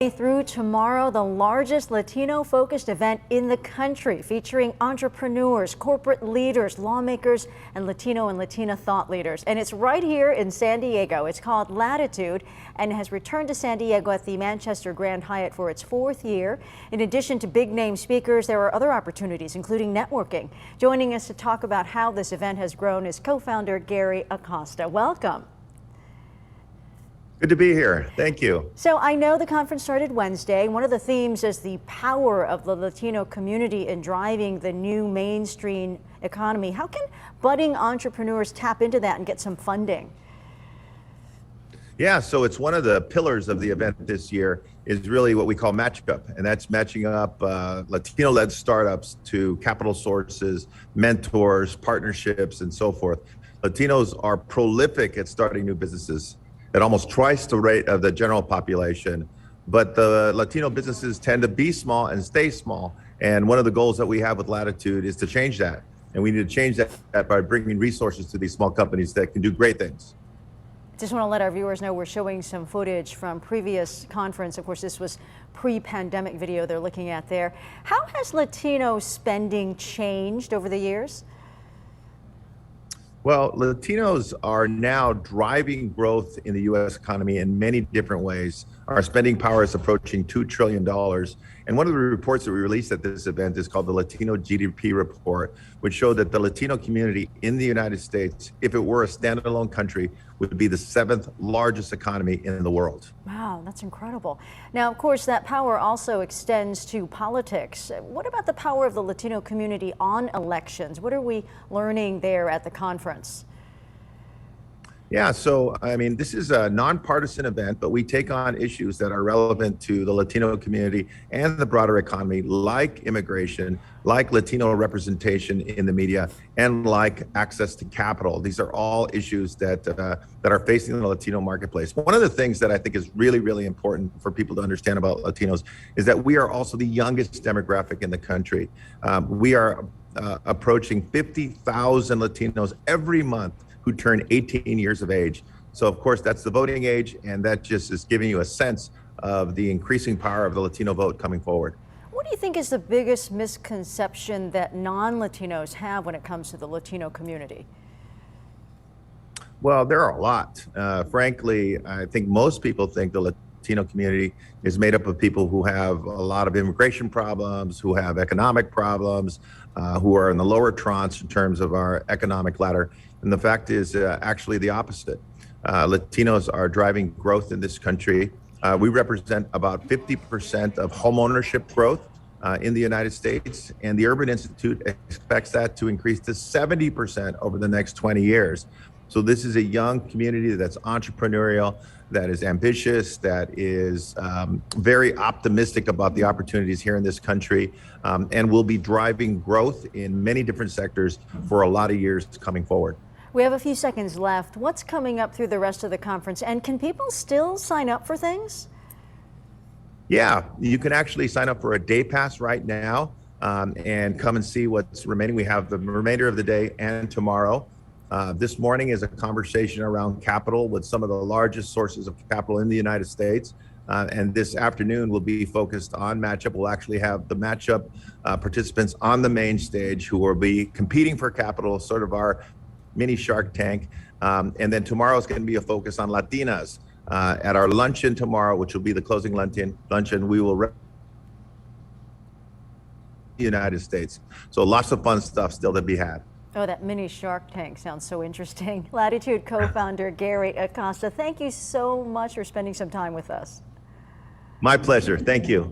Through tomorrow, the largest Latino-focused event in the country, featuring entrepreneurs, corporate leaders, lawmakers, and Latino and Latina thought leaders. And it's right here in San Diego. It's called Latitude and has returned to San Diego at the Manchester Grand Hyatt for its fourth year. In addition to big-name speakers, there are other opportunities, including networking. Joining us to talk about how this event has grown is co-founder Gary Acosta. Welcome. Good to be here. Thank you. So I know the conference started Wednesday. One of the themes is the power of the Latino community in driving the new mainstream economy. How can budding entrepreneurs tap into that and get some funding? Yeah, so it's one of the pillars of the event this year is really what we call matchup, and that's matching up Latino-led startups to capital sources, mentors, partnerships, and so forth. Latinos are prolific at starting new businesses at almost twice the rate of the general population. But the Latino businesses tend to be small and stay small. And one of the goals that we have with Latitude is to change that. And we need to change that by bringing resources to these small companies that can do great things. Just want to let our viewers know we're showing some footage from previous conference. Of course, this was pre-pandemic video they're looking at there. How has Latino spending changed over the years? Well, Latinos are now driving growth in the U.S. economy in many different ways. Our spending power is approaching $2 trillion. And one of the reports that we released at this event is called the Latino GDP report, which showed that the Latino community in the United States, if it were a standalone country, would be the 7th largest economy in the world. Wow, that's incredible. Now, of course, that power also extends to politics. What about the power of the Latino community on elections? What are we learning there at the conference? Yeah, so I mean, this is a nonpartisan event, but we take on issues that are relevant to the Latino community and the broader economy, like immigration, like Latino representation in the media, and like access to capital. These are all issues that are facing the Latino marketplace. One of the things that I think is really, really important for people to understand about Latinos is that we are also the youngest demographic in the country. We are approaching 50,000 Latinos every month who turn 18 years of age. So of course, that's the voting age, and that just is giving you a sense of the increasing power of the Latino vote coming forward. What do you think is the biggest misconception that non-Latinos have when it comes to the Latino community? Well, there are a lot. Frankly, I think most people think the Latino community is made up of people who have a lot of immigration problems, who have economic problems, who are in the lower tranche in terms of our economic ladder. And the fact is actually the opposite. Latinos are driving growth in this country. We represent about 50% of homeownership growth in the United States, and the Urban Institute expects that to increase to 70% over the next 20 years. So this is a young community that's entrepreneurial, that is ambitious, that is very optimistic about the opportunities here in this country, and will be driving growth in many different sectors for a lot of years coming forward. We have a few seconds left. What's coming up through the rest of the conference, and can people still sign up for things? Yeah, you can actually sign up for a day pass right now and come and see what's remaining. We have the remainder of the day and tomorrow. This morning is a conversation around capital with some of the largest sources of capital in the United States. And this afternoon will be focused on matchup. We'll actually have the matchup participants on the main stage who will be competing for capital, sort of our mini Shark Tank. And then tomorrow is going to be a focus on Latinas. At our luncheon tomorrow, which will be the closing luncheon, we will represent the United States. So lots of fun stuff still to be had. Oh, that mini Shark Tank sounds so interesting. Latitude co-founder Gary Acosta, thank you so much for spending some time with us. My pleasure. Thank you.